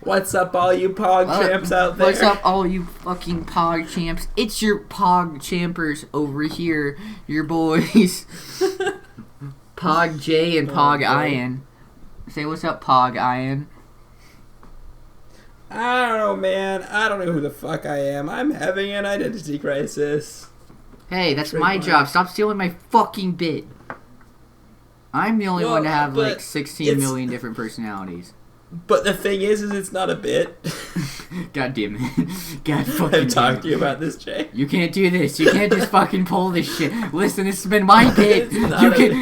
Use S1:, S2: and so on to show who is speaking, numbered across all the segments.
S1: What's up, all you pog champs out there?
S2: What's up, all you fucking pog champs? It's your pog champers over here, your boys. Pog J and Pog Ian. Say what's up, Pog Ian.
S1: I don't know, man. I don't know who the fuck I am. I'm having an identity crisis.
S2: Hey, that's my job. Stop stealing my fucking bit. I'm the only one to have like 16 million different personalities.
S1: But the thing is it's not a bit.
S2: God damn it. God fucking
S1: I've talked to you about this, Jay.
S2: You can't do this. You can't just fucking pull this shit. Listen, this has been my bit.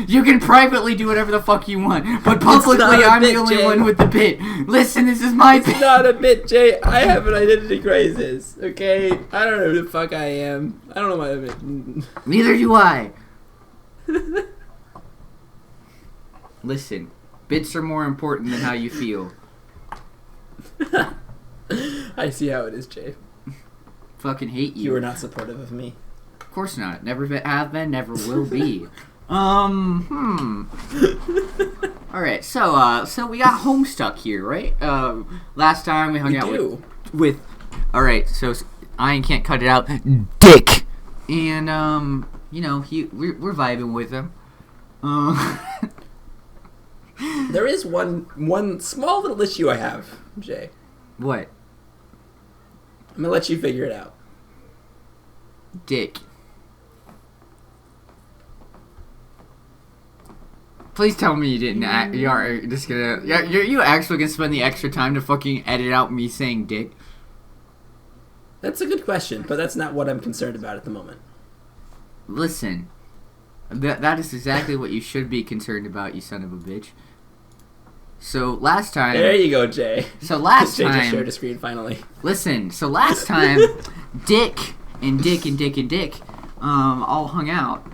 S2: You can privately do whatever the fuck you want. But publicly, I'm the only one with the bit. Listen, this is my bit.
S1: It's not a bit, Jay. I have an identity crisis, okay? I don't know who the fuck I am. I don't know my bit.
S2: Neither do I. Listen, bits are more important than how you feel.
S1: I see how it is, Jay.
S2: Fucking hate you.
S1: You are not supportive of me.
S2: Of course not. Never have been, never will be. Alright, so we got Homestuck here, right? Last time we hung out with alright, so Ian can't cut it out. Dick! And, you know, we're vibing with him.
S1: There is one small little issue I have, Jay.
S2: What?
S1: I'm gonna let you figure it out.
S2: Dick. Please tell me you didn't. You're just gonna. You actually gonna spend the extra time to fucking edit out me saying dick?
S1: That's a good question, but that's not what I'm concerned about at the moment.
S2: Listen, that is exactly what you should be concerned about, you son of a bitch. So last time...
S1: There you go, Jay.
S2: So last
S1: Jay
S2: time...
S1: just shared a screen, finally.
S2: Listen, so last time, Dick all hung out.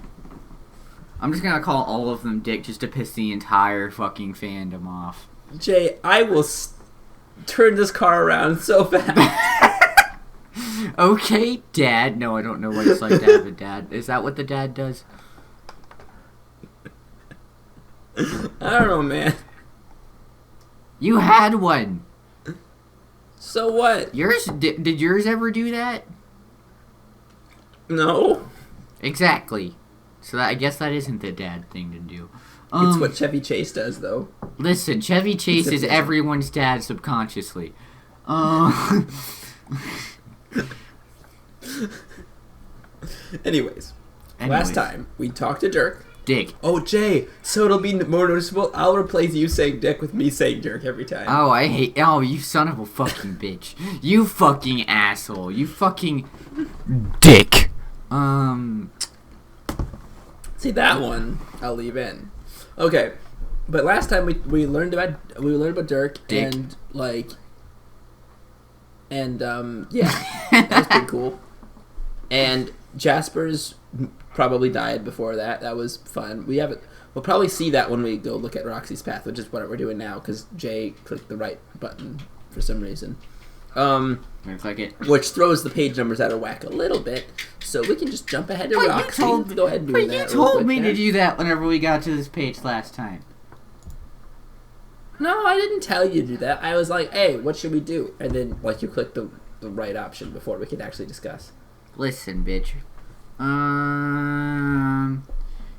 S2: I'm just gonna call all of them Dick just to piss the entire fucking fandom off.
S1: Jay, I will turn this car around so fast.
S2: Okay, Dad. No, I don't know what it's like to have a dad. Is that what the dad does?
S1: I don't know, man.
S2: You had one.
S1: So what?
S2: Yours did yours ever do that?
S1: No.
S2: Exactly. So I guess that isn't the dad thing to do.
S1: It's what Chevy Chase does, though.
S2: Listen, Chevy Chase is everyone's dad subconsciously.
S1: Anyways, last time we talked to Dirk.
S2: Dick.
S1: Oh, Jay, so it'll be more noticeable. I'll replace you saying Dick with me saying Dirk every time.
S2: Oh, I hate... Oh, you son of a fucking bitch. You fucking asshole. You fucking... Dick.
S1: See, that one I'll leave in. Okay, but last time we learned about Dirk.
S2: Dick.
S1: And, like... And, yeah, that was pretty cool. And Jasper's probably died before that. That was fun. We'll probably see that when we go look at Roxy's path, which is what we're doing now, because Jay clicked the right button for some reason. Which throws the page numbers out of whack a little bit, so we can just jump ahead to Roxy. Go ahead and do that.
S2: You told me to do that whenever we got to this page last time.
S1: No, I didn't tell you to do that. I was like, hey, what should we do? And then, like, you clicked the right option before we could actually discuss.
S2: Listen, bitch.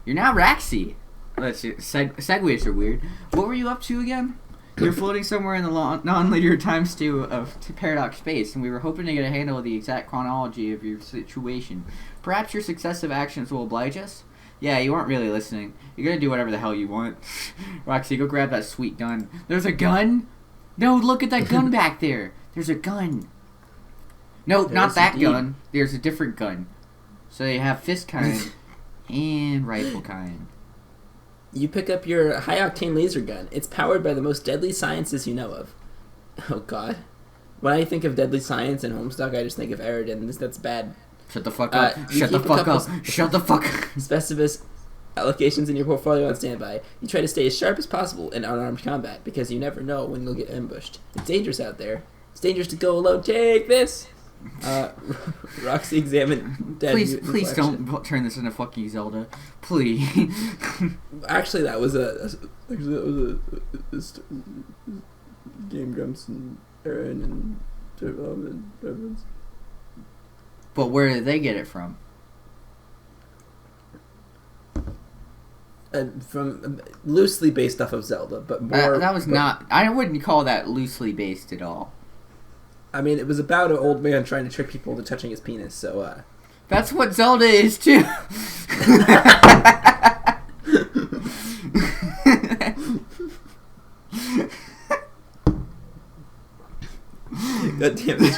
S2: You're now Roxy. Let's see. Segues are weird. What were you up to again? You're floating somewhere in the non-linear time stew of paradox space, and we were hoping to get a handle of the exact chronology of your situation. Perhaps your successive actions will oblige us? Yeah, you weren't really listening. You're gonna do whatever the hell you want. Roxy, go grab that sweet gun. There's a gun? No, look at that gun back there. There's a gun. No, not that gun. There's a different gun. So you have fist kind and rifle kind.
S1: You pick up your high-octane laser gun. It's powered by the most deadly sciences you know of. Oh, God. When I think of deadly science and Homestuck, I just think of Aridin. That's bad.
S2: Shut the fuck up. Shut the fuck up. Shut the fuck up.
S1: Specific allocations in your portfolio on standby. You try to stay as sharp as possible in unarmed combat because you never know when you'll get ambushed. It's dangerous out there. It's dangerous to go alone. Take this! Roxy examined dead
S2: Please don't turn this into fucking Zelda. Please.
S1: Actually, that was a Game Grumps Aaron and Evans.
S2: But where did they get it from?
S1: From loosely based off of Zelda, but more.
S2: That was not. I wouldn't call that loosely based at all.
S1: I mean, it was about an old man trying to trick people into touching his penis. So.
S2: That's what Zelda is too.
S1: God damn it.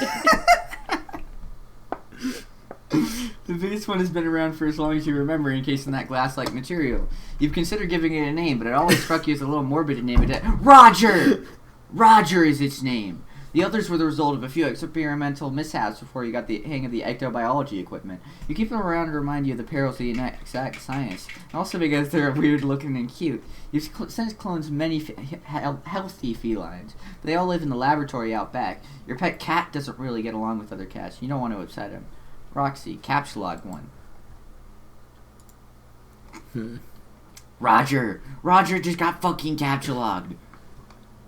S2: The biggest one has been around for as long as you remember, encased in that glass-like material. You've considered giving it a name, but it always struck you as a little morbid to name it Roger! Roger is its name. The others were the result of a few experimental mishaps before you got the hang of the ectobiology equipment. You keep them around to remind you of the perils of the exact science, and also because they're weird looking and cute. You've since cloned many healthy felines, but they all live in the laboratory out back. Your pet cat doesn't really get along with other cats. You don't want to upset him. Roxy, capsulog one. Roger just got fucking capsulogged.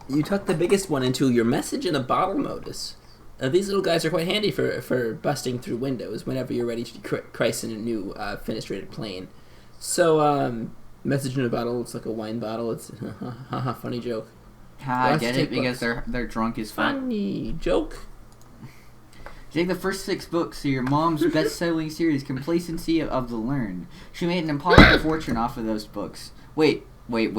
S1: You tucked the biggest one into your message in a bottle modus. These little guys are quite handy for busting through windows whenever you're ready to christ in a new fenestrated plane. So, message in a bottle looks like a wine bottle. It's funny joke.
S2: I get it because they're drunk as fuck.
S1: Funny joke.
S2: Take the first 6 books of your mom's best-selling series, Complacency of the Learned. She made an impossible fortune off of those books. Wait.
S1: That's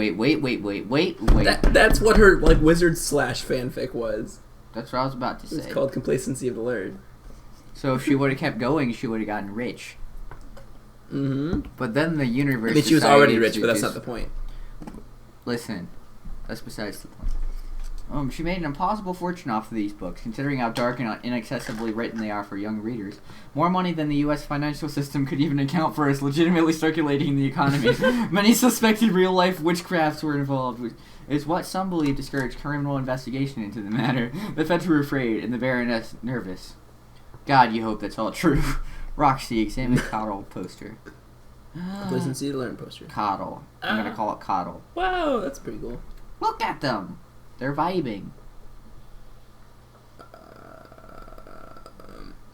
S1: what her wizard / fanfic was.
S2: That's what I was about to say.
S1: It's called Complacency of the Learned.
S2: So if she would have kept going, she would have gotten rich.
S1: Mm-hmm.
S2: But then the universe.
S1: I mean, she was already rich, but that's not the point.
S2: Listen, that's besides the point. She made an impossible fortune off of these books, considering how dark and inaccessibly written they are for young readers. More money than the U.S. financial system could even account for is legitimately circulating in the economy. Many suspected real-life witchcrafts were involved, which is what some believe discouraged criminal investigation into the matter. The feds were afraid, and the Baroness nervous. God, you hope that's all true. Roxy, examine Coddle poster.
S1: Complacency of the Learned poster.
S2: Coddle. I'm going to call it Coddle.
S1: Wow, that's pretty cool.
S2: Look at them. They're vibing.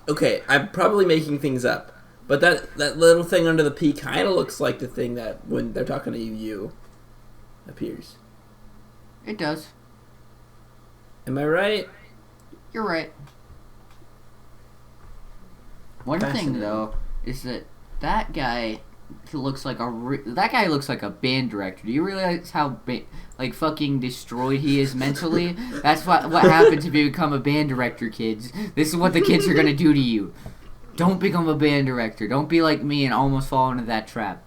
S1: Okay, I'm probably making things up, but that little thing under the P kind of looks like the thing that when they're talking to you appears.
S2: It does.
S1: Am I right?
S2: You're right. One thing though is that guy looks like a band director. Do you realize how fucking destroyed he is mentally? That's what happens if you become a band director, kids. This is what the kids are gonna do to you. Don't become a band director. Don't be like me and almost fall into that trap.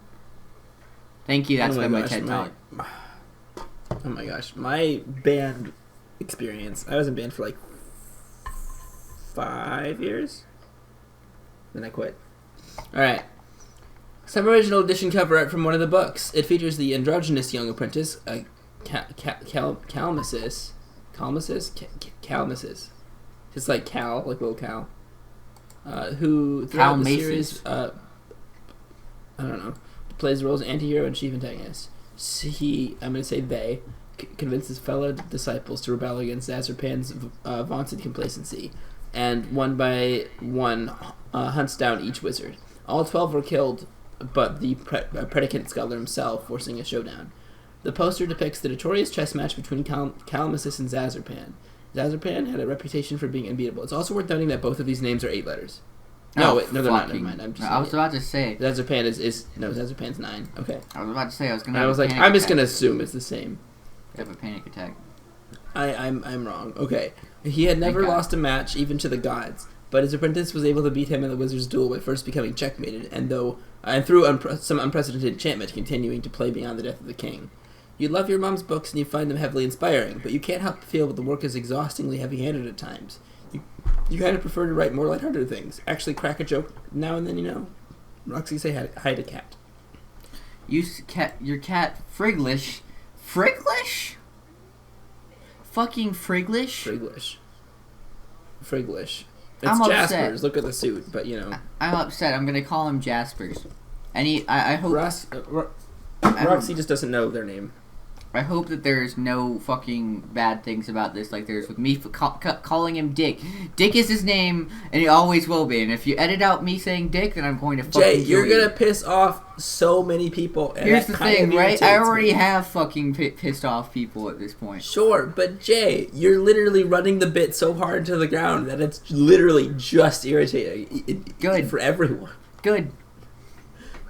S2: Thank you. That's my TED Talk.
S1: Oh my gosh, my band experience. I was in band for like 5 years. Then I quit. Alright. Some original edition cover art from one of the books. It features the androgynous young apprentice, Calmasis. Just like Cal, like little Cal. Who, throughout the series, I don't know, plays the roles of anti-hero and chief antagonist. He, I'm going to say they, convinces fellow disciples to rebel against Azarpan's vaunted complacency, and one by one hunts down each wizard. All 12 were killed, but the predicant scholar himself forcing a showdown. The poster depicts the notorious chess match between Calmasis and Zazarpan. Zazarpan had a reputation for being unbeatable. It's also worth noting that both of these names are 8 letters. No, wait, no, they're not. Never mind.
S2: I was about to say
S1: Zazarpan Zazarpan's 9. Okay.
S2: I was about to say I was gonna.
S1: I was like, I'm just gonna assume it's the same.
S2: You have a panic attack.
S1: I'm wrong. Okay. He had never lost a match, even to the gods, but his apprentice was able to beat him in the wizard's duel by first becoming checkmated, and through some unprecedented enchantment, continuing to play beyond the death of the king. You love your mom's books and you find them heavily inspiring, but you can't help but feel that the work is exhaustingly heavy-handed at times. You kind of prefer to write more lighthearted things. Actually crack a joke now and then, you know. Roxy, say hi to cat.
S2: Your cat, Friglish. Friglish? Fucking Friglish?
S1: Friglish. It's
S2: I'm
S1: Jasper's.
S2: upset.
S1: Look at the suit, but you know.
S2: I'm upset. I'm gonna call him Jasper's. And I hope...
S1: Roxy just doesn't know their name.
S2: I hope that there's no fucking bad things about this like there's with me calling him Dick. Dick is his name, and he always will be. And if you edit out me saying Dick, then I'm going to fucking
S1: Jay, you're
S2: kill you.
S1: gonna piss off so many people. And
S2: Here's the thing, right? I already
S1: me.
S2: have fucking pissed off people at this point.
S1: Sure, but Jay, you're literally running the bit so hard to the ground that it's literally just irritating.
S2: Good.
S1: For everyone.
S2: Good.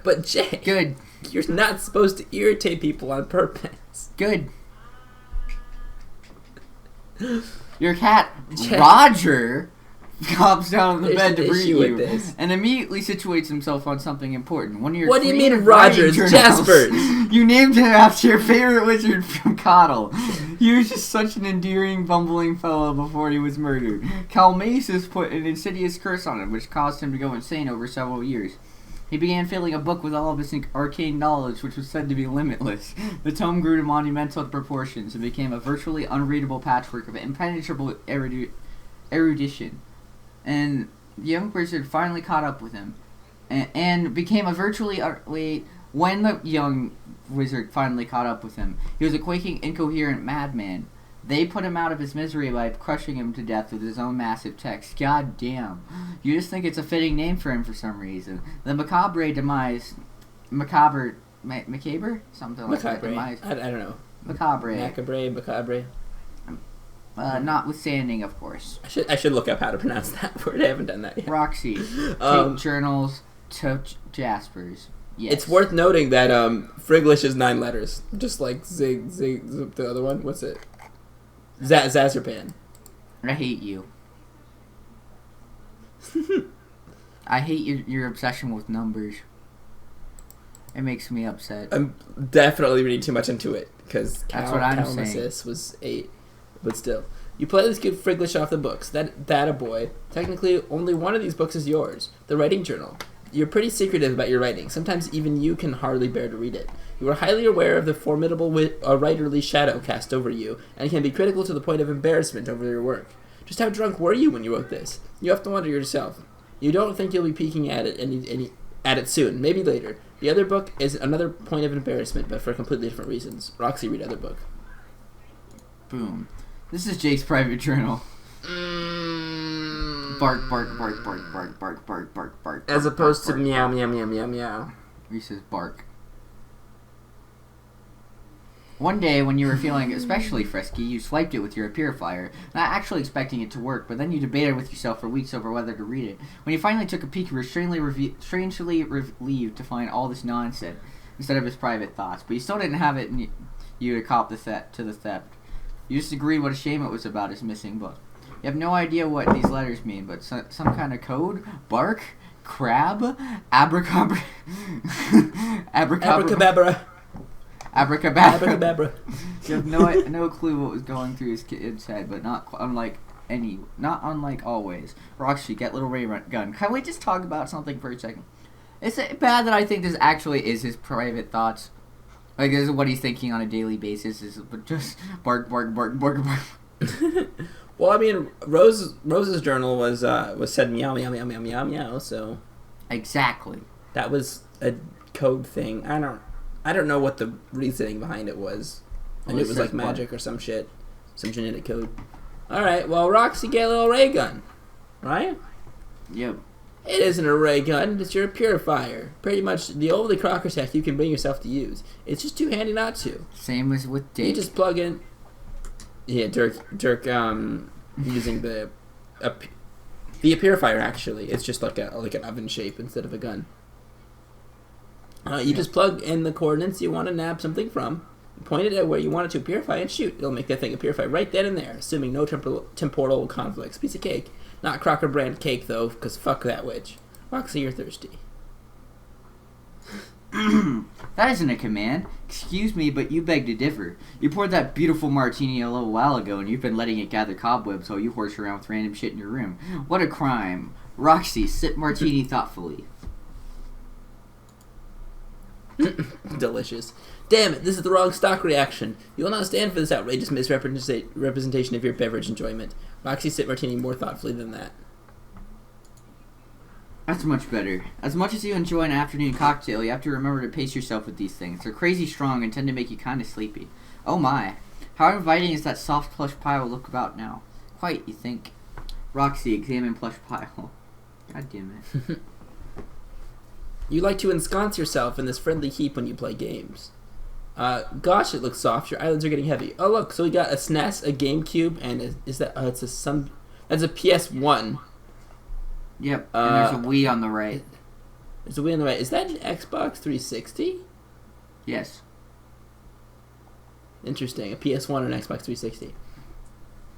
S1: But Jay,
S2: Good.
S1: You're not supposed to irritate people on purpose.
S2: Good. Your cat,
S1: Jay.
S2: Roger, hops down on the
S1: There's
S2: bed to
S1: an
S2: greet
S1: issue with
S2: you
S1: this.
S2: and immediately situates himself on something important. One of your
S1: What do you mean
S2: creative
S1: Roger?
S2: writing
S1: It's
S2: journals.
S1: Jasper.
S2: You named him after your favorite wizard from Coddle. He was just such an endearing, bumbling fellow before he was murdered. Calmasis put an insidious curse on him, which caused him to go insane over several years. He began filling a book with all of his arcane knowledge, which was said to be limitless. The tome grew to monumental proportions and became a virtually unreadable patchwork of impenetrable erudition. And the young wizard finally caught up with him, and became a virtually... when the young wizard finally caught up with him, he was a quaking, incoherent madman. They put him out of his misery by crushing him to death with his own massive text. God damn. You just think it's a fitting name for him for some reason. The macabre demise... Macabre? Something like that. Demise.
S1: I don't know.
S2: Macabre.
S1: Macabre.
S2: Notwithstanding, of course.
S1: I should look up how to pronounce that word. I haven't done that yet.
S2: Roxy. Take journals to Jasper's. Yes.
S1: It's worth noting that Friglish is 9 letters. Just like Zig, the other one. What's it? Zazerpan.
S2: I hate you. I hate your obsession with numbers. It makes me upset.
S1: I'm definitely reading too much into it because
S2: That's what I'm saying.
S1: was 8, but still, you politely skip Friglish off the books. That a boy. Technically, only one of these books is yours. The writing journal. You're pretty secretive about your writing. Sometimes even you can hardly bear to read it. You are highly aware of the formidable writerly shadow cast over you, and can be critical to the point of embarrassment over your work. Just how drunk were you when you wrote this? You have to wonder yourself. You don't think you'll be peeking at it at it soon. Maybe later. The other book is another point of embarrassment, but for completely different reasons. Roxy, read other book.
S2: Boom. This is Jake's private journal. Bark, bark, bark, bark, bark, bark, bark, bark, bark.
S1: As opposed to
S2: bark,
S1: meow,
S2: bark.
S1: meow, meow, meow, meow.
S2: He says bark. One day, when you were feeling especially frisky, you swiped it with your purifier, not actually expecting it to work, but then you debated with yourself for weeks over whether to read it. When you finally took a peek, you were strangely relieved to find all this nonsense instead of his private thoughts. But you still didn't have it in you to cop the theft. You just agreed what a shame it was about his missing book. You have no idea what these letters mean, but some kind of code? Bark? Crab? Abracabra?
S1: Abracadabra.
S2: Abracadabra. You have no clue what was going through his kid's head, but not unlike always. Roxy, get little ray gun. Can we just talk about something for a second? Is it bad that I think this actually is his private thoughts? Like, this is what he's thinking on a daily basis, is just bark, bark, bark, bark, bark.
S1: Well, I mean, Rose's journal was said meow, meow, meow, meow, meow, meow, so...
S2: Exactly.
S1: That was a code thing. I don't know what the reasoning behind it was. I knew it was like magic or some shit. Some genetic code. Alright, well, Roxy, get a little ray gun. Right?
S2: Yep.
S1: It isn't a ray gun, it's your purifier. Pretty much the only Crocker tech you can bring yourself to use. It's just too handy not to.
S2: Same as with Dick.
S1: You just plug in... Yeah, Dirk, using the purifier, actually. It's just like an oven shape instead of a gun. You just plug in the coordinates you want to nab something from, point it at where you want it to purify, and shoot. It'll make that thing purify right then and there, assuming no temporal conflicts. Piece of cake. Not Crocker brand cake, though, because fuck that witch. Roxy, you're thirsty.
S2: That isn't a command. Excuse me, but you beg to differ. You poured that beautiful martini a little while ago, and you've been letting it gather cobwebs while you horse around with random shit in your room. What a crime. Roxy, sip martini thoughtfully.
S1: Delicious. Damn it, this is the wrong stock reaction. You will not stand for this outrageous misrepresentation of your beverage enjoyment. Roxy, sip martini more thoughtfully than that.
S2: That's much better. As much as you enjoy an afternoon cocktail, you have to remember to pace yourself with these things. They're crazy strong and tend to make you kind of sleepy. Oh my. How inviting is that soft plush pile look about now? Quite, you think. Roxy, examine plush pile. God damn it.
S1: You like to ensconce yourself in this friendly heap when you play games. Gosh, it looks soft. Your eyelids are getting heavy. Oh look, so we got a SNES, a GameCube, and that's a PS1.
S2: Yep, and there's a Wii on the right.
S1: There's a Wii on the right. Is that an Xbox 360?
S2: Yes.
S1: Interesting. A PS1 and an Xbox 360.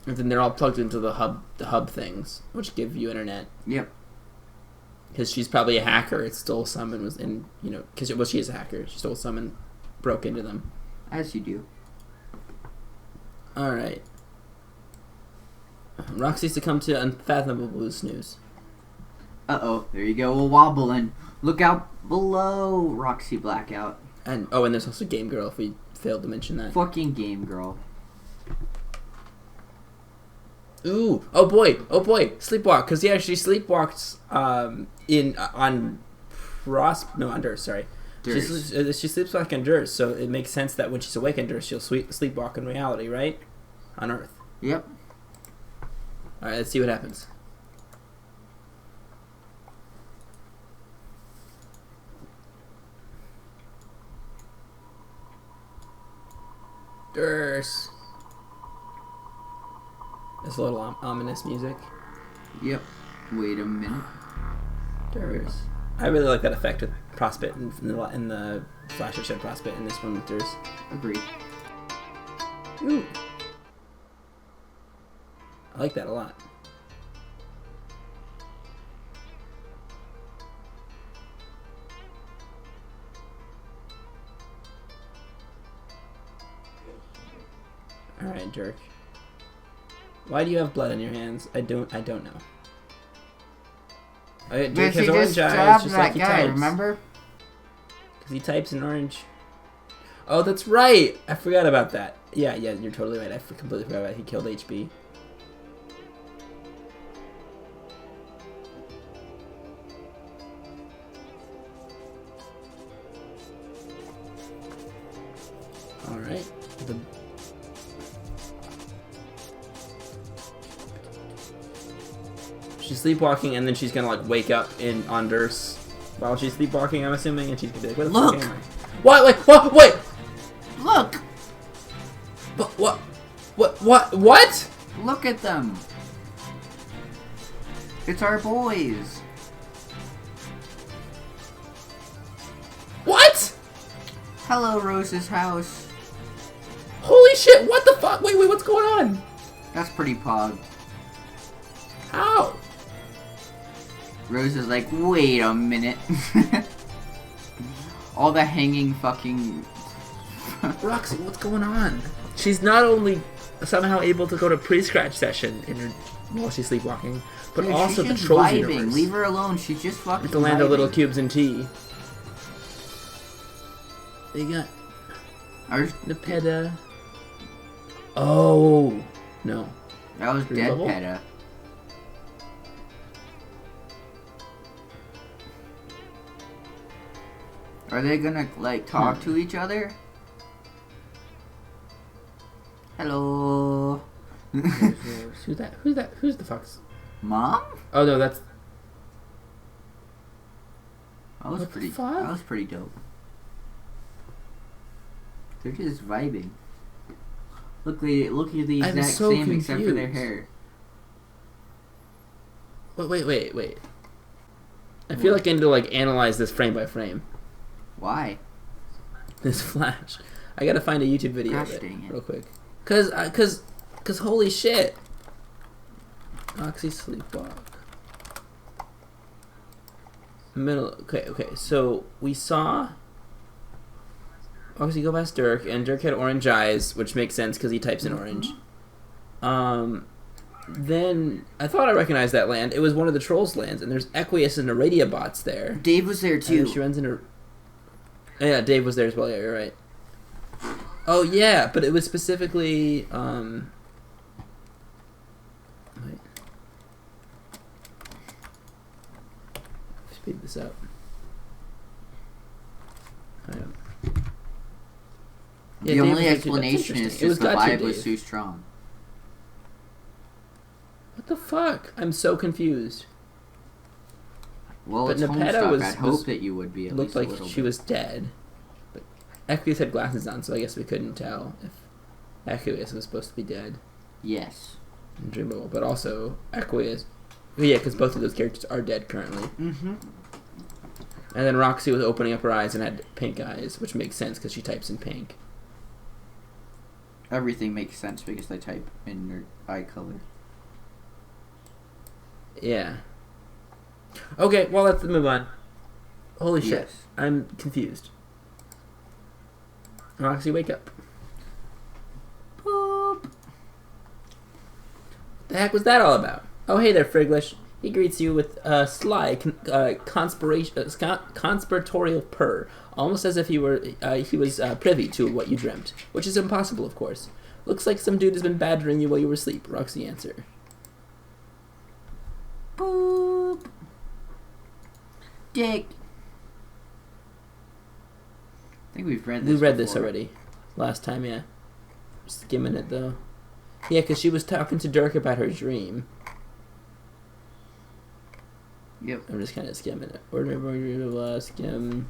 S1: And then they're all plugged into the hub things, which give you internet.
S2: Yep.
S1: Because she's probably a hacker. It stole some and was in, because she is a hacker. She stole some and broke into them.
S2: As you do.
S1: All right. Roxy succumbed to unfathomable blues snooze.
S2: Uh-oh, there you go, a wobbling. Look out below, Roxy blackout.
S1: And there's also Game Girl, if we failed to mention that.
S2: Fucking Game Girl.
S1: Ooh, oh boy, sleepwalk, because she sleepwalks on Dirk, sorry. She sleepwalks on Dirk, so it makes sense that when she's awake on Dirk, she'll sleepwalk in reality, right? On Earth.
S2: Yep.
S1: Alright, let's see what happens. Dirk. There's a little ominous music.
S2: Yep. Wait a minute.
S1: Dirk. I really like that effect with Prospect in the Flash of Shed Prospect in this one with Dirk.
S2: Agreed.
S1: Ooh. I like that a lot. Alright, Dirk. Why do you have blood on your hands? I don't know. Okay, Dirk has orange eyes, just like he types.
S2: Remember?
S1: Because he types in orange. Oh, that's right! I forgot about that. Yeah, you're totally right. I completely forgot about it. He killed HB. Alright. She's sleepwalking, and then she's gonna wake up on Dirce while she's sleepwalking, I'm assuming, and she's gonna be like, "What the
S2: Look!
S1: fuck am I?" Wait!
S2: Look!
S1: But what?
S2: Look at them! It's our boys!
S1: What?
S2: Hello, Rose's house.
S1: Holy shit, what the fuck? Wait, what's going on?
S2: That's pretty pog.
S1: How?
S2: Rose is like, wait a minute. All the hanging fucking...
S1: Roxy, what's going on? She's not only somehow able to go to pre-scratch session while she's sleepwalking, but
S2: Dude,
S1: also
S2: she's
S1: the
S2: just
S1: Trolls
S2: vibing.
S1: universe.
S2: Leave her alone. She's just fucking
S1: The land
S2: vibing.
S1: of little cubes and tea. They got Nepeta. Oh no,
S2: That was
S1: Green
S2: dead
S1: level?
S2: Peta. Are they gonna talk to each other? Hello.
S1: Who's that? Who's the fuck's?
S2: Mom?
S1: Oh no, that's.
S2: That was
S1: What the
S2: pretty.
S1: fuck?
S2: That was pretty dope. They're just vibing. Look at the
S1: I'm
S2: exact
S1: so
S2: same except for their
S1: confused.
S2: hair.
S1: Wait. I feel like I need to analyze this frame by frame.
S2: Why?
S1: This Flash. I gotta find a YouTube video
S2: Gosh
S1: of it
S2: dang it.
S1: real quick. Cause holy shit. Roxy sleepwalk. Okay. So we saw. Obviously, go past Dirk, and Dirk had orange eyes, which makes sense because he types in orange. Then I thought I recognized that land. It was one of the Trolls' lands, and there's Equius and Iradia bots there.
S2: Dave was there
S1: And then
S2: too.
S1: she runs into. Yeah, Dave was there as well. Yeah, you're right. Oh yeah, but it was specifically. Wait. Speed this up.
S2: The only explanation is just the vibe was too strong.
S1: What the fuck? I'm so confused.
S2: Well,
S1: but
S2: it's
S1: Nepeta
S2: Homestuck. I'd hope that you would be at least a little bit.
S1: Looked like she was dead. But Equius had glasses on, so I guess we couldn't tell if Equius was supposed to be dead.
S2: Yes.
S1: In Dreamable, but also Equius. Yeah, because both of those characters are dead currently.
S2: Mm-hmm.
S1: And then Roxy was opening up her eyes and had pink eyes, which makes sense because she types in pink.
S2: Everything makes sense because they type in their eye color.
S1: Yeah. Okay, well, let's move on. Holy shit.
S2: Yes.
S1: I'm confused. Roxy, wake up.
S2: Boop.
S1: The heck was that all about? Oh, hey there, Friglish. He greets you with a sly, conspiratorial purr, almost as if he was privy to what you dreamt, which is impossible, of course. Looks like some dude has been badgering you while you were asleep. Roxy, answer.
S2: Boop. Dick. I think we've read this.
S1: We read this already. Last time, yeah. Skimming it, though. Yeah, because she was talking to Dirk about her dream.
S2: Yep.
S1: I'm just kind of skimming it. Skim.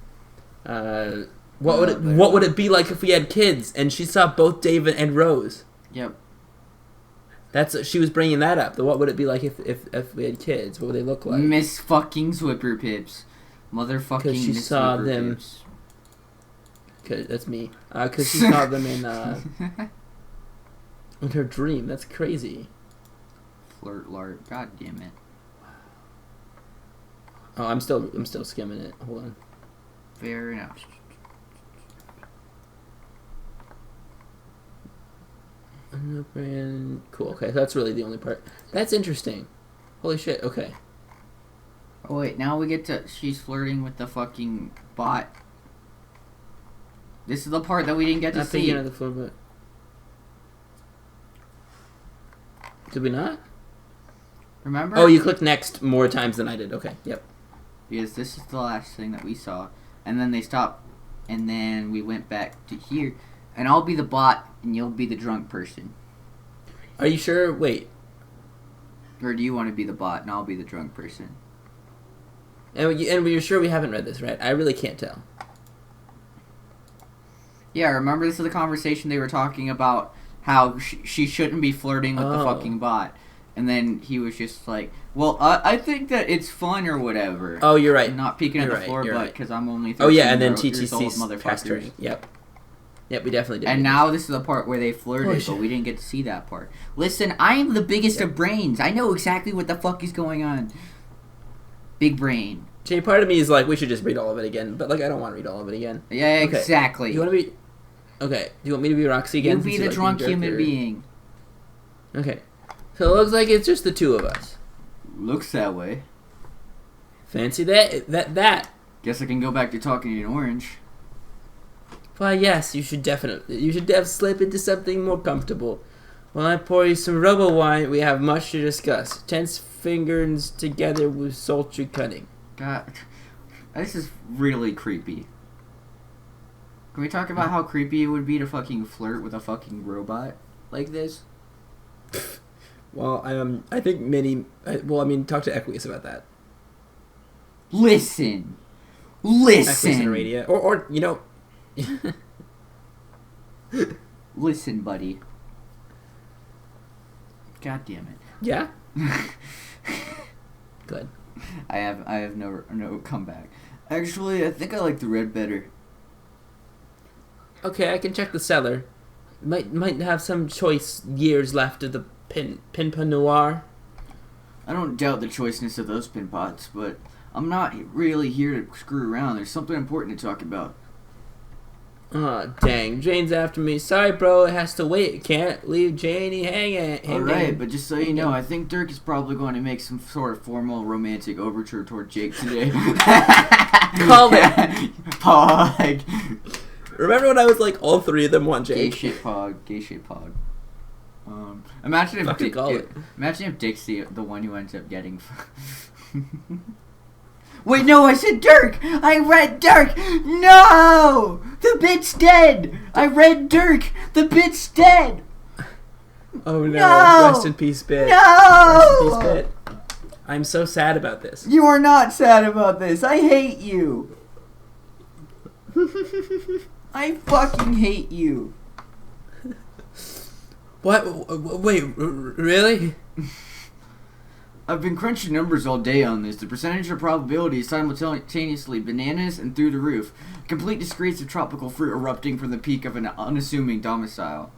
S1: What would it be like if we had kids and she saw both David and Rose?
S2: Yep.
S1: She was bringing that up. What would it be like if we had kids? What would they look like?
S2: Miss fucking Zwipper Pips. Motherfucking
S1: Because she
S2: Miss
S1: saw
S2: Zwipper
S1: them.
S2: Pips.
S1: Cause that's me. Because she saw them in her dream. That's crazy.
S2: Flirt lart. God damn it.
S1: Oh, I'm still skimming it. Hold on.
S2: Fair enough.
S1: Cool. Okay, that's really the only part. That's interesting. Holy shit. Okay.
S2: Oh wait, now we get to. She's flirting with the fucking bot. This is the part that we didn't get to see.
S1: Not the floor, but did we not?
S2: Remember?
S1: Oh, you clicked next more times than I did. Okay. Yep.
S2: Because this is the last thing that we saw, and then they stopped, and then we went back to here, and I'll be the bot, and you'll be the drunk person.
S1: Are you sure? Wait.
S2: Or do you want to be the bot, and I'll be the drunk person?
S1: And we're sure we haven't read this, right? I really can't tell.
S2: Yeah, remember this is the conversation they were talking about how she shouldn't be flirting with the fucking bot. And then he was just like, well, I think that it's fun or whatever.
S1: Oh, you're right.
S2: I'm not peeking at the floor, but because I'm only 13
S1: Oh, yeah, and then
S2: years old,
S1: TTC's
S2: motherfuckers.
S1: Yep. Yep, we definitely did.
S2: And now this is the part where they flirted, but we didn't get to see that part. Listen, I am the biggest of brains. I know exactly what the fuck is going on. Big brain.
S1: Jay, part of me is like, we should just read all of it again. But, like, I don't want to read all of it again.
S2: Yeah,
S1: okay.
S2: Exactly.
S1: You want to be... Okay. Do you want me to be Roxy again?
S2: You be the drunk human being.
S1: Okay. So it looks like it's just the two of us.
S2: Looks that way.
S1: Fancy that.
S2: Guess I can go back to talking in orange.
S1: Why, yes, you should slip into something more comfortable. While I pour you some robo wine, we have much to discuss. Tense fingers together with sultry cunning.
S2: God, this is really creepy. Can we talk about how creepy it would be to fucking flirt with a fucking robot like this?
S1: Well, I think talk to Equius about that.
S2: Listen.
S1: Equius and Radio. Or you know...
S2: Listen, buddy. God damn it.
S1: Yeah? Good.
S2: I have no comeback. Actually, I think I like the red better.
S1: Okay, I can check the cellar. Might have some choice years left of the Pinpa Noir.
S2: I don't doubt the choiceness of those pin pots, but I'm not really here to screw around. There's something important to talk about.
S1: Aw, dang. Jane's after me. Sorry, bro. It has to wait. Can't leave Janie hanging.
S2: Alright, but just so you know, I think Dirk is probably going to make some sort of formal romantic overture toward Jake today.
S1: Call it.
S2: Pog.
S1: Remember when I was like, all three of them want Jake?
S2: Gay shit pog. Imagine if Dick's the one who ends up getting... Wait, no, I said Dirk! I read Dirk! No! The bit's dead! I read Dirk! The bit's dead!
S1: Oh no.
S2: No!
S1: Rest in peace, Bit.
S2: No!
S1: Rest in peace, Bit. I'm so sad about this.
S2: You are not sad about this. I hate you. I fucking hate you.
S1: What? Wait, really?
S2: I've been crunching numbers all day on this. The percentage of probability is simultaneously bananas and through the roof. Complete disgrace of tropical fruit erupting from the peak of an unassuming domicile.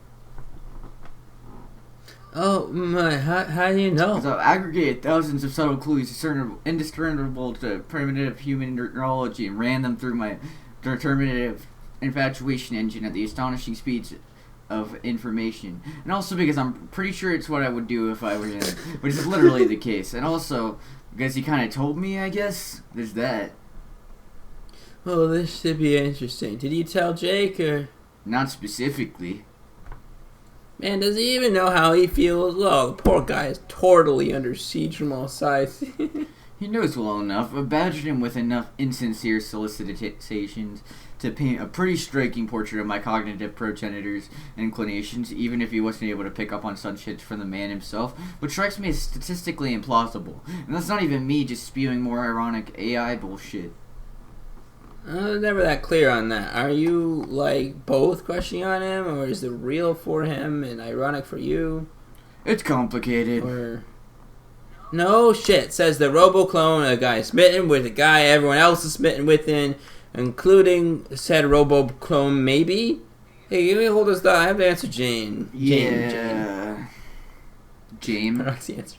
S1: Oh my, how do you know?
S2: So I've aggregated thousands of subtle clues indiscernible to primitive human neurology and ran them through my determinative infatuation engine at the astonishing speeds of information. And also because I'm pretty sure it's what I would do if I were in, which is literally the case. And also because he kind of told me, I guess. There's that.
S1: Well, this should be interesting. Did you tell Jake, or?
S2: Not specifically.
S1: Man, does he even know how he feels? Oh, the poor guy is totally under siege from all sides.
S2: He knows well enough. I've badgered him with enough insincere solicitations to paint a pretty striking portrait of my cognitive progenitors and inclinations, even if he wasn't able to pick up on such shit from the man himself, which strikes me as statistically implausible. And that's not even me just spewing more ironic AI bullshit.
S1: I was never that clear on that. Are you, like, both questioning on him, or is it real for him and ironic for you?
S2: It's complicated.
S1: Or... No shit, says the robo-clone, a guy smitten with a guy everyone else is smitten within, including said robo-clone, maybe? Hey, give me hold this thought. I have to answer Jane.
S2: Yeah. Jane.
S1: Roxy answer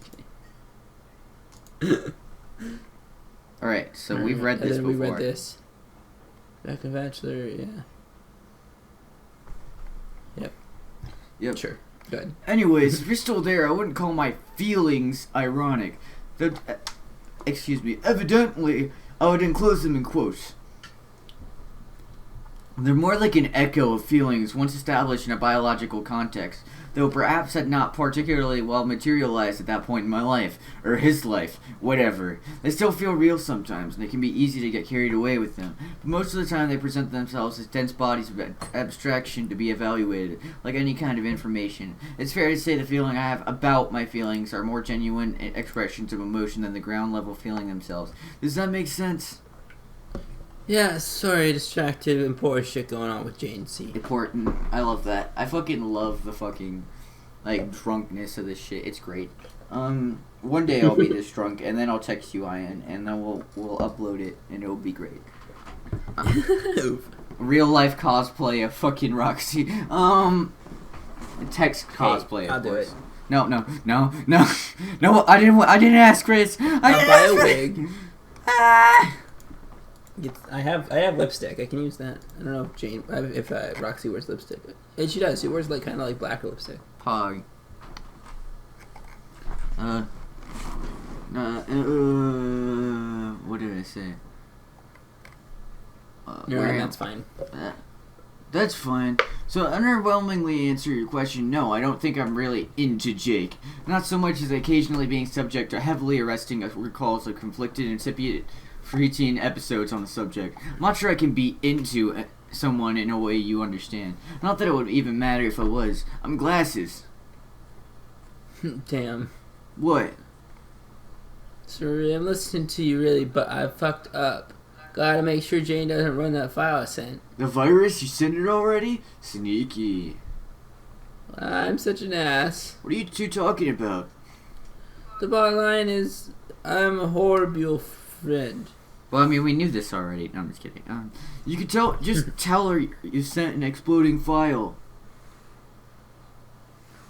S1: Jane.
S2: Alright, so we've read this before.
S1: We read this. Back in Bachelor, yeah. Yep. Sure. Good.
S2: Anyways, if you're still there, I wouldn't call my feelings ironic. Evidently, I would enclose them in quotes. They're more like an echo of feelings once established in a biological context, though perhaps had not particularly well materialized at that point in my life, or his life, whatever. They still feel real sometimes, and they can be easy to get carried away with them, but most of the time they present themselves as dense bodies of abstraction to be evaluated, like any kind of information. It's fair to say the feeling I have about my feelings are more genuine expressions of emotion than the ground level feeling themselves. Does that make sense?
S1: Yeah, sorry, distracted, important shit going on with Jane C.
S2: Important. I love that. I fucking love the fucking, like, drunkness of this shit. It's great. One day I'll be this drunk, and then I'll text you, Ian, and then we'll upload it, and it'll be great. Real life cosplay of fucking Roxy. Text cosplay,
S1: I'll
S2: of
S1: do
S2: course.
S1: it.
S2: No, I didn't ask Chris.
S1: I'll buy a wig. I have lipstick. I can use that. I don't know if Jane, if Roxy wears lipstick. And she does. She wears like kind of like blacker lipstick.
S2: Pog. What did I say?
S1: That's fine.
S2: That's fine. So, underwhelmingly answer your question, no, I don't think I'm really into Jake. Not so much as occasionally being subject to heavily arresting recalls of conflicted, incipient preteen episodes on the subject. I'm not sure I can be into someone in a way you understand. Not that it would even matter if I was. I'm glasses.
S1: Damn.
S2: What?
S1: Sorry, I'm listening to you really, but I fucked up. Gotta make sure Jane doesn't run that file I sent.
S2: The virus? You sent it already? Sneaky.
S1: I'm such an ass.
S2: What are you two talking about?
S1: The bottom line is, I'm a horrible friend.
S2: Well, I mean, we knew this already. No, I'm just kidding. You could just tell her you sent an exploding file.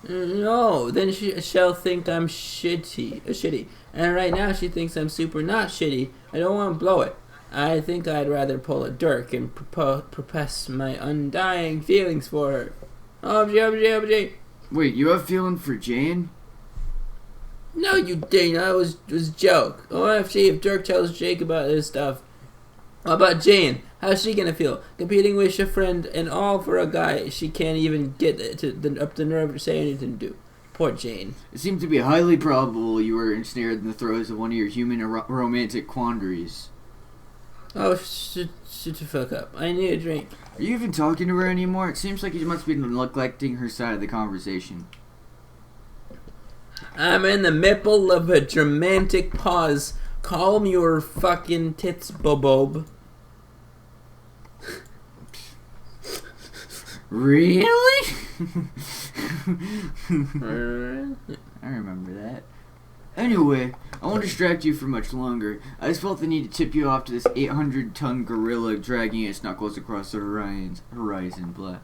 S1: No, then she'll think I'm shitty. And right now she thinks I'm super not shitty. I don't want to blow it. I think I'd rather pull a Dirk and profess my undying feelings for her. OBJ.
S2: Wait, you have feeling for Jane?
S1: No, you didn't. That was a joke. I want to see if Dirk tells Jake about this stuff. How about Jane? How's she gonna feel? Competing with your friend and all for a guy she can't even get up the nerve to say anything to. Poor Jane.
S2: It seems to be highly probable you were ensnared in the throes of one of your human romantic quandaries.
S1: Oh, shut the fuck up. I need a drink.
S2: Are you even talking to her anymore? It seems like you must be neglecting her side of the conversation.
S1: I'm in the middle of a dramatic pause. Calm your fucking tits, Bobob.
S2: Really? I remember that. Anyway, I won't distract you for much longer. I just felt the need to tip you off to this 800-ton gorilla dragging its knuckles across the horizon. Blah.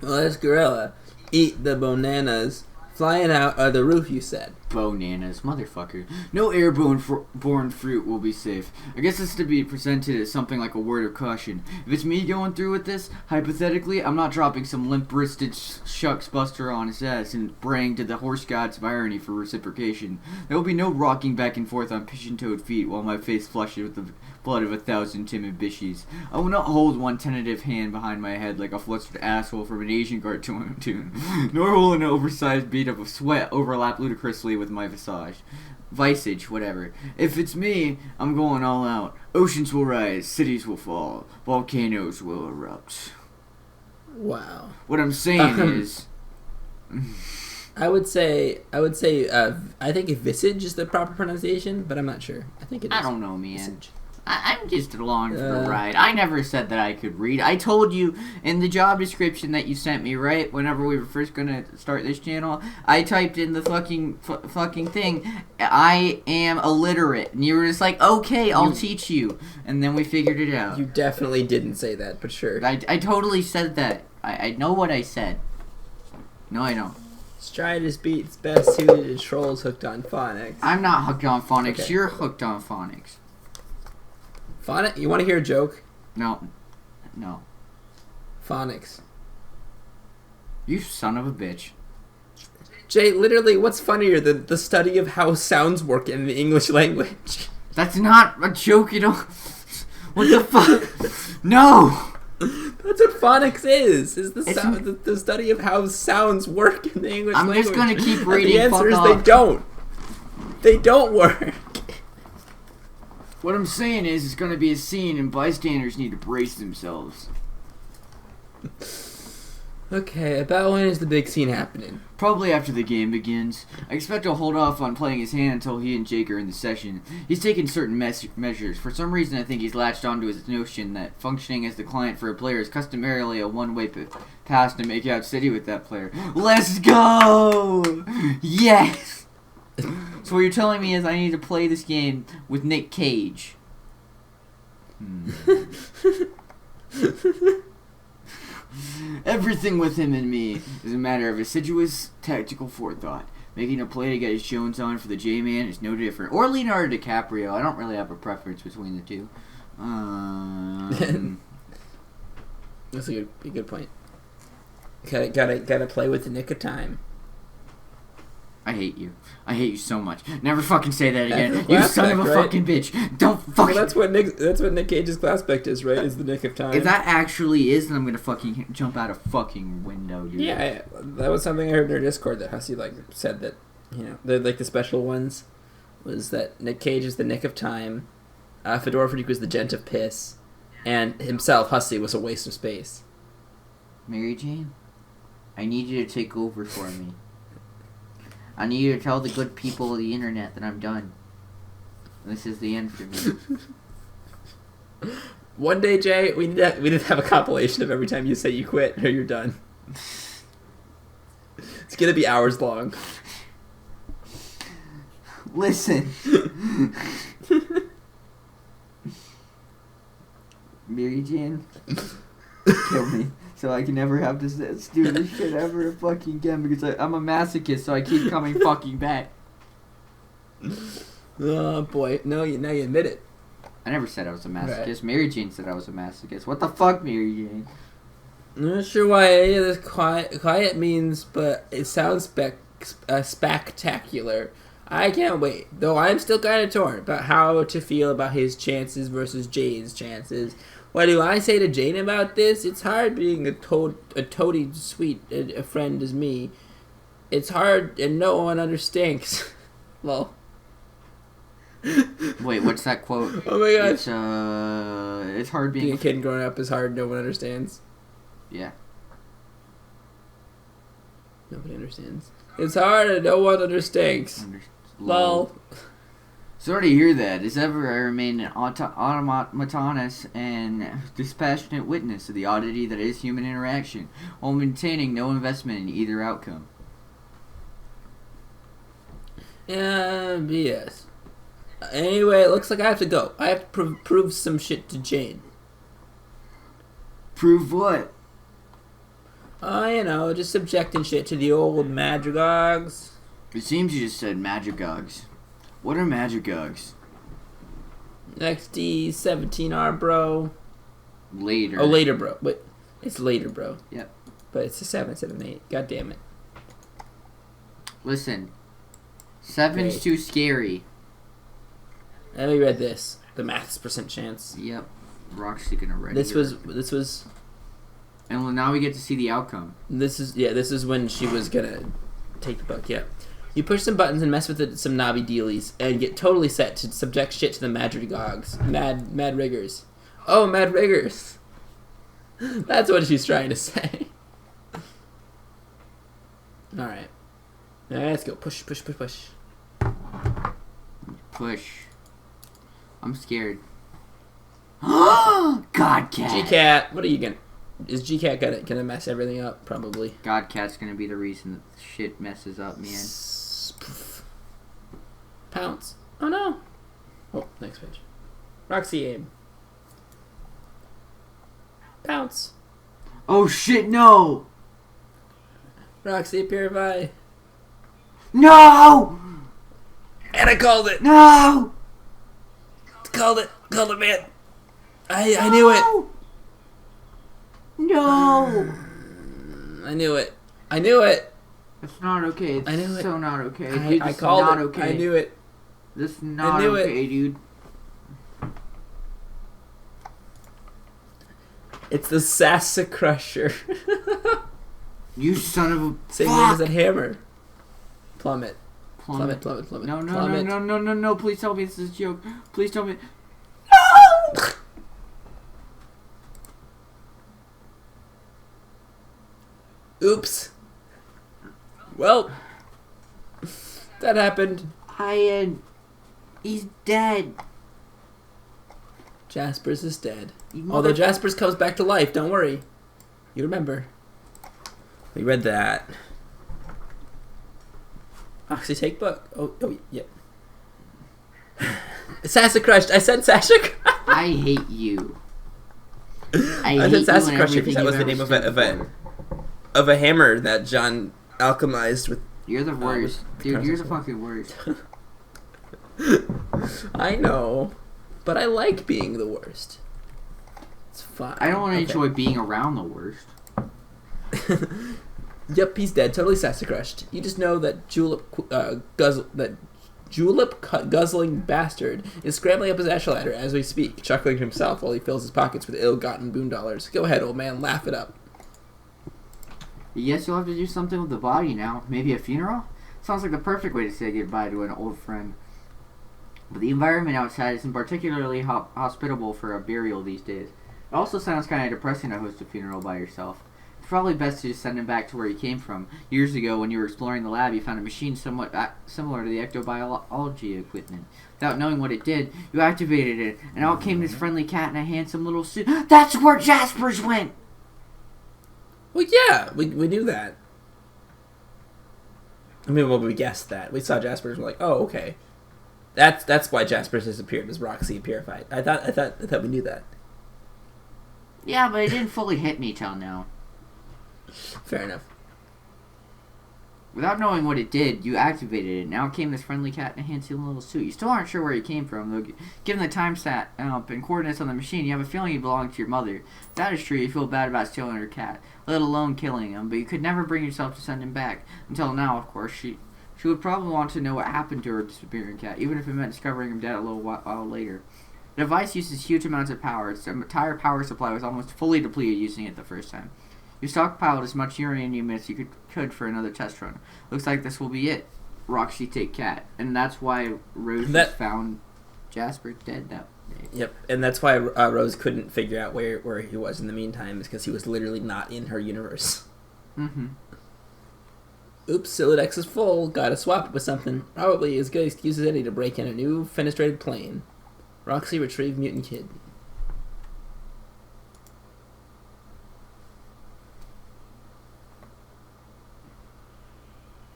S1: Well, this gorilla eat the bananas flying out of the roof, you said.
S2: Bananas, motherfucker. No airborne fruit will be safe. I guess it's to be presented as something like a word of caution. If it's me going through with this, hypothetically, I'm not dropping some limp-wristed shucks buster on his ass and praying to the horse gods of irony for reciprocation. There will be no rocking back and forth on pigeon-toed feet while my face flushes with the blood of 1,000 timid bishies. I will not hold one tentative hand behind my head like a flustered asshole from an Asian cartoon, nor will an oversized bead of sweat overlap ludicrously with my visage, whatever. If it's me, I'm going all out. Oceans will rise, cities will fall, volcanoes will erupt.
S1: Wow.
S2: What I'm saying is...
S1: I would say, I think visage is the proper pronunciation, but I'm not sure. I think it is.
S2: I don't know, man.
S1: Visage.
S2: I'm just along for the ride. I never said that I could read. I told you in the job description that you sent me, right? Whenever we were first gonna start this channel, I typed in the fucking thing. I am illiterate, and you were just like, "Okay, I'll teach you." And then we figured it out.
S1: You definitely didn't say that, but sure.
S2: I totally said that. I know what I said. No, I don't.
S1: Stridus beats best suited to trolls hooked on phonics.
S2: I'm not hooked on phonics.
S1: Okay.
S2: You're hooked on phonics.
S1: Phonics? You want to hear a joke?
S2: No.
S1: Phonics.
S2: You son of a bitch.
S1: Jay, literally, what's funnier than the study of how sounds work in the English language?
S2: That's not a joke, you know. What the fuck? No!
S1: That's what phonics is the study of how sounds work in the English language.
S2: I'm just gonna keep reading.
S1: And the answer is they don't. They don't work.
S2: What I'm saying is, it's gonna be a scene and bystanders need to brace themselves.
S1: Okay, about when is the big scene happening?
S2: Probably after the game begins. I expect he'll hold off on playing his hand until he and Jake are in the session. He's taken certain measures. For some reason, I think he's latched onto his notion that functioning as the client for a player is customarily a one-way pass to make out city with that player. Let's go! Yes! So what you're telling me is I need to play this game with Nick Cage. Everything with him and me is a matter of assiduous tactical forethought. Making a play to get his Jones on for the J-Man is no different. Or Leonardo DiCaprio. I don't really have a preference between the two.
S1: That's a good point. Gotta play with the nick of time.
S2: I hate you. I hate you so much. Never fucking say that again.
S1: That's
S2: You son of a
S1: right?
S2: fucking bitch. Don't fucking...
S1: Well, that's what Nick Cage's class spec is, right? Is the nick of time.
S2: If that actually is, then I'm gonna fucking jump out a fucking window, dude.
S1: Yeah, that was something I heard in our Discord that Hussie said that, the special ones was that Nick Cage is the nick of time, Fedora Freak was the gent of piss, and himself, Hussie, was a waste of space.
S2: Mary Jane, I need you to take over for me. I need you to tell the good people of the internet that I'm done. This is the end for me.
S1: One day, Jay, we need to have a compilation of every time you say you quit or you're done. It's gonna be hours long.
S2: Listen. Mary Jane, kill me. So I can never have to do this shit ever fucking again because I'm a masochist, so I keep coming fucking back.
S1: Oh boy, now you admit it.
S2: I never said I was a masochist.
S1: Right.
S2: Mary Jane said I was a masochist. What the fuck, Mary Jane?
S1: I'm not sure why any of this quiet means, but it sounds spectacular. I can't wait, though I'm still kind of torn about how to feel about his chances versus Jane's chances. What do I say to Jane about this? It's hard being a toady sweet a friend as me. It's hard and no one understands. Lol.
S2: Wait, what's that quote?
S1: Oh my gosh.
S2: It's hard
S1: being a kid and growing up is hard. No one understands.
S2: Yeah.
S1: Nobody understands. It's hard and no one understands. Lol.
S2: Sorry to hear that. As ever, I remain an autonomous and dispassionate witness of the oddity that is human interaction, while maintaining no investment in either outcome.
S1: Yeah, BS. Anyway, it looks like I have to go. I have to prove some shit to Jane.
S2: Prove what?
S1: Just subjecting shit to the old Madrigogs.
S2: It seems you just said Magigogs. What are Magigogs?
S1: XD17R, bro.
S2: Later.
S1: Oh, later, bro. Wait, it's later, bro.
S2: Yep.
S1: But it's a 7 instead of an 8. God damn it.
S2: Listen. 7's too scary.
S1: And we read this. The maths percent chance.
S2: Yep. Roxy gonna read
S1: This was.
S2: And now we get to see the outcome.
S1: This is when she was gonna take the book. Yeah. You push some buttons and mess with some knobby dealies and get totally set to subject shit to the Madrigogs. Mad riggers. Oh, mad riggers. That's what she's trying to say. Alright. Let's go. Push.
S2: Push. I'm scared. God cat.
S1: G-Cat. What are you gonna... Is G-Cat gonna mess everything up? Probably.
S2: God cat's gonna be the reason that shit messes up, man.
S1: Pounce. Oh no. Oh, next page. Roxy aim. Pounce.
S2: Oh shit, no!
S1: Roxy purify.
S2: No!
S1: And I called it.
S2: No!
S1: Called it, man. I knew it.
S2: No!
S1: I knew it.
S2: It's not okay. It's
S1: I knew it.
S2: so not okay.
S1: I
S2: Dude, this
S1: called
S2: is not
S1: it.
S2: okay.
S1: I knew it.
S2: This is not okay, dude.
S1: It's the Sassa Crusher.
S2: You son of a
S1: Same
S2: fuck.
S1: name as that hammer. Plummet.
S2: Plummet. No. Please tell me this is a joke. Please tell me. No!
S1: Oops. Well, that happened.
S2: He's dead.
S1: Jasper's is dead. Although Jasper's comes back to life, don't worry. You remember. We read that. Roxy, take book. Oh, yeah. Sassa Crushed. I said Sasha Crushed.
S2: I hate you.
S1: I said Sassa Crushed because that was the name of a hammer that John alchemized with.
S2: You're the worst. Dude, you're the fucking worst.
S1: I know. But I like being the worst. It's fine.
S2: I don't want to enjoy being around the worst.
S1: Yep, he's dead. Totally Sassa Crushed. You just know that guzzling bastard is scrambling up his ladder as we speak, chuckling to himself while he fills his pockets with ill-gotten boon dollars. Go ahead, old man, laugh it up.
S2: Yes, you'll have to do something with the body now. Maybe a funeral? Sounds like the perfect way to say goodbye to an old friend. But the environment outside isn't particularly hospitable for a burial these days. It also sounds kind of depressing to host a funeral by yourself. It's probably best to just send him back to where he came from. Years ago, when you were exploring the lab, you found a machine somewhat similar to the ectobiology equipment. Without knowing what it did, you activated it, and out came this friendly cat in a handsome little suit. That's where Jasper's went!
S1: Well, yeah, we knew that. I mean, well, we guessed that. We saw Jasper's, we're like, oh, okay. That's why Jasper's disappeared, was Roxy purified. I thought we knew that.
S2: Yeah, but it didn't fully hit me till now.
S1: Fair enough.
S2: Without knowing what it did, you activated it. Now came this friendly cat in a handsome little suit. You still aren't sure where he came from, though. Given the time stat and coordinates on the machine, you have a feeling he belonged to your mother. If that is true, you feel bad about stealing her cat, let alone killing him, but you could never bring yourself to send him back. Until now, of course. She would probably want to know what happened to her disappearing cat, even if it meant discovering him dead a little while later. The device uses huge amounts of power. Its entire power supply was almost fully depleted using it the first time. You stockpiled as much uranium as you could for another test run. Looks like this will be it. Roxy take cat. And that's why Rose was found Jasper dead that day.
S1: Yep, and that's why Rose couldn't figure out where he was in the meantime, is because he was literally not in her universe.
S2: Mm-hmm.
S1: Oops, Silodex is full. Gotta swap it with something. Probably as good excuse as any to break in a new fenestrated plane. Roxy, retrieve mutant kid.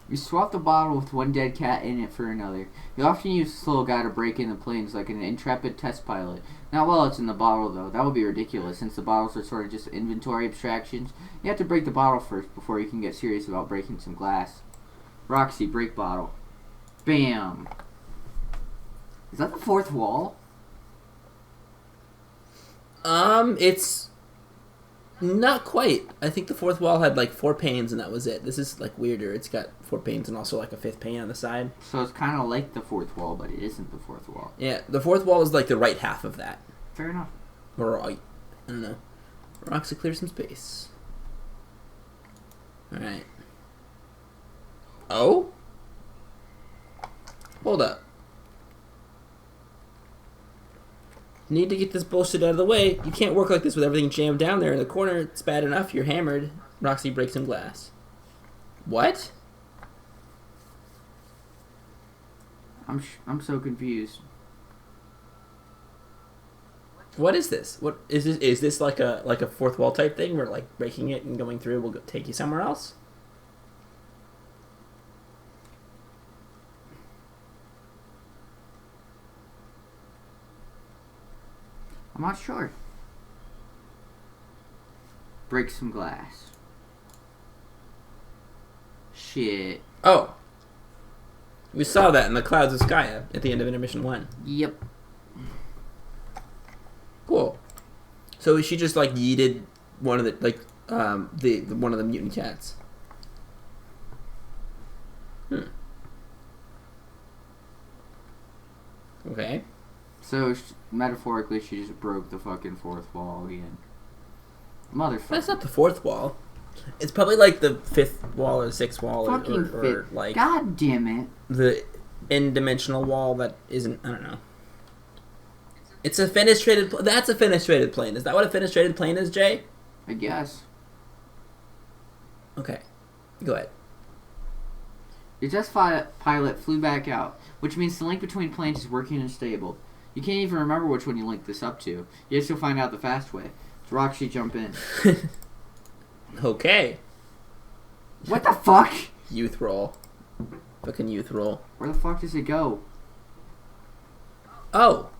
S2: You swap the bottle with one dead cat in it for another. You often use the slow guy to break into planes like an intrepid test pilot. Not while it's in the bottle, though. That would be ridiculous, since the bottles are sort of just inventory abstractions. You have to break the bottle first before you can get serious about breaking some glass. Roxy, break bottle. Bam! Is that the fourth wall?
S1: It's not quite. I think the fourth wall had like 4 panes and that was it. This is like weirder. It's got 4 panes and also like a 5th pane on the side.
S2: So it's kind of like the fourth wall, but it isn't the fourth wall.
S1: Yeah, the fourth wall is like the right half of that.
S2: Fair enough.
S1: Or I don't know. Roxy, clear some space. Alright. Oh? Hold up. Need to get this bullshit out of the way. You can't work like this with everything jammed down there in the corner. It's bad enough you're hammered. Roxy breaks some glass. What?
S2: I'm so confused.
S1: What is this? What is this? Is this like a fourth wall type thing where like breaking it and going through will take you somewhere else?
S2: I'm not sure. Break some glass. Shit.
S1: Oh. We saw that in the clouds of Skya at the end of intermission 1.
S2: Yep.
S1: Cool. So she just like yeeted one of the one of the mutant cats. Okay.
S2: So metaphorically, she just broke the fucking fourth wall again. Motherfucker.
S1: That's not the fourth wall. It's probably like the 5th wall or 6th wall or like
S2: God damn it.
S1: the in-dimensional wall that isn't. I don't know. It's a fenestrated. That's a fenestrated plane. Is that what a fenestrated plane is, Jay?
S2: I guess.
S1: Okay. Go ahead.
S2: Your test pilot flew back out, which means the link between planes is working and stable. You can't even remember which one you linked this up to. You have to find out the fast way. So Roxy, jump in.
S1: Okay.
S2: What the fuck?
S1: Youth roll. Fucking youth roll.
S2: Where the fuck does it go?
S1: Oh.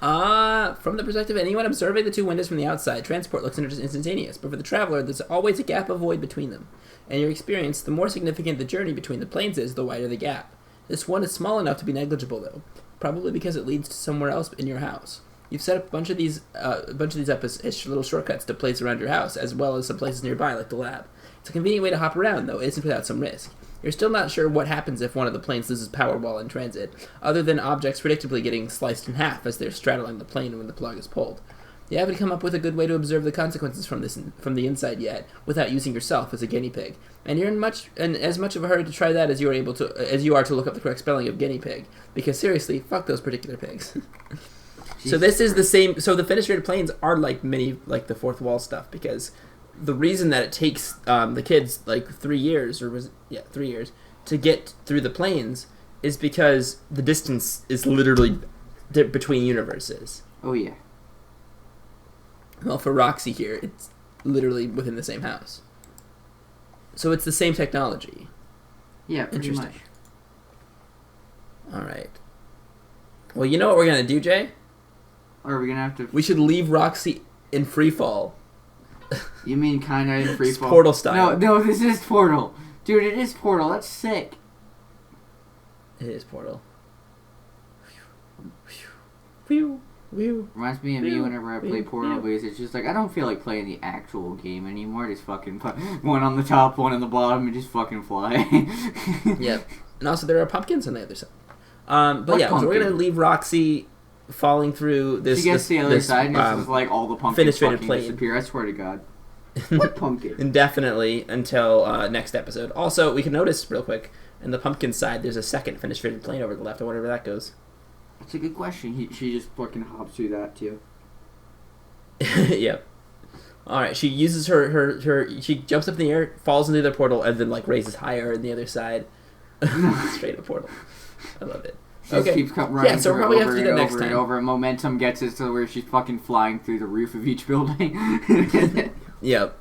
S1: From the perspective of anyone observing the 2 windows from the outside, transport looks instantaneous, but for the traveler, there's always a gap of void between them. In your experience, the more significant the journey between the planes is, the wider the gap. This one is small enough to be negligible, though, probably because it leads to somewhere else in your house. You've set up a bunch of these up as little shortcuts to place around your house, as well as some places nearby, like the lab. It's a convenient way to hop around, though it isn't without some risk. You're still not sure what happens if one of the planes loses power while in transit, other than objects predictably getting sliced in half as they're straddling the plane when the plug is pulled. You haven't come up with a good way to observe the consequences from the inside yet, without using yourself as a guinea pig. And you're in as much of a hurry to try that as you are to look up the correct spelling of guinea pig. Because seriously, fuck those particular pigs. So this is the same. So the fenestrated planes are like like the fourth wall stuff, because the reason that it takes the kids like 3 years, 3 years to get through the planes is because the distance is literally between universes.
S2: Oh yeah.
S1: Well, for Roxy here, it's literally within the same house. So it's the same technology.
S2: Yeah, pretty much.
S1: All right. Well, you know what we're gonna do, Jay?
S2: Or are we gonna have to?
S1: We should leave Roxy in free fall.
S2: You mean kind of in free fall?
S1: Portal style.
S2: No, this is Portal, dude. It is Portal. That's sick.
S1: It is Portal. Whew.
S2: Reminds me of me whenever I play Portal, because it's just like I don't feel like playing the actual game anymore. Just fucking put one on the top, one on the bottom, and just fucking fly.
S1: Yep. And also there are pumpkins on the other side. But
S2: what
S1: yeah,
S2: pumpkin?
S1: so we're gonna leave Roxy falling through this.
S2: She gets to the other side, and it's just like all the pumpkins fucking disappear. I swear to God. What pumpkin?
S1: Indefinitely until next episode. Also, we can notice real quick in the pumpkin side, there's a second fenestrated plane over the left. I wonder where that goes.
S2: That's a good question. She just fucking hops through that too.
S1: Yep. All right. She uses her. She jumps up in the air, falls into the portal, and then like raises higher on the other side. Straight up portal. I love it.
S2: She just keeps running.
S1: Yeah, so we'll probably have to do that next time.
S2: And over. Momentum gets us to where she's fucking flying through the roof of each building.
S1: Yep.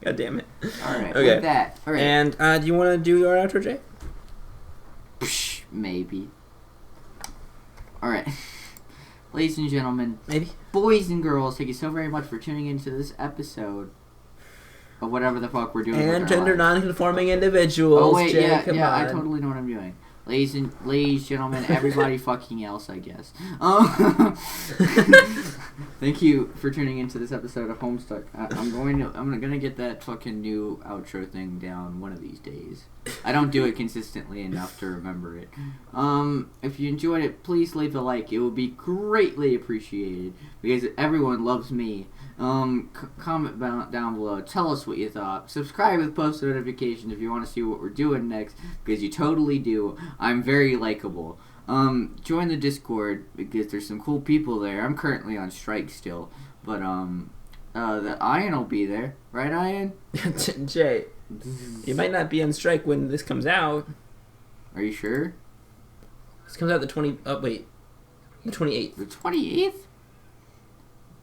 S1: God damn it.
S2: Alright,
S1: okay.
S2: with that. All right.
S1: And do you want to do your outro, Jay?
S2: Maybe. Alright. Ladies and gentlemen.
S1: Maybe.
S2: Boys and girls, thank you so very much for tuning into this episode of whatever the fuck we're doing.
S1: And gender non-conforming individuals.
S2: Oh wait,
S1: Jay,
S2: yeah,
S1: come
S2: I
S1: on.
S2: totally know what I'm doing. Ladies, gentlemen, everybody fucking else, I guess. Thank you for tuning into this episode of Homestuck. I'm gonna get that fucking new outro thing down one of these days. I don't do it consistently enough to remember it. If you enjoyed it, please leave a like. It would be greatly appreciated because everyone loves me. Comment down below. Tell us what you thought. Subscribe with post notifications if you want to see what we're doing next, because you totally do. I'm very likable. Join the Discord because there's some cool people there. I'm currently on strike still, but the Ian will be there, right, Ian?
S1: Jay, you might not be on strike when this comes out.
S2: Are you sure?
S1: This comes out the 28th.
S2: The 28th?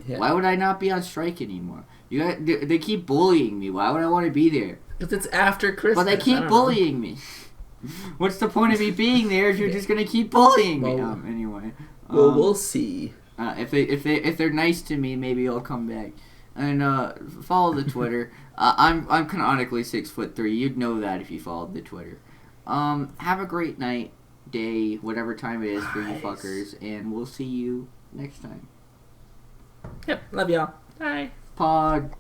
S1: Yeah.
S2: Why would I not be on strike anymore? They keep bullying me. Why would I want to be there?
S1: Because it's after Christmas.
S2: But they keep bullying me. What's the point of me being there if you're just gonna keep bullying me? Anyway.
S1: Well, we'll see.
S2: If they're nice to me, maybe I'll come back. And follow the Twitter. I'm canonically 6'3". You'd know that if you followed the Twitter. Have a great night, day, whatever time it is for you fuckers, and we'll see you next time.
S1: Yep, love y'all. Bye.
S2: Pod.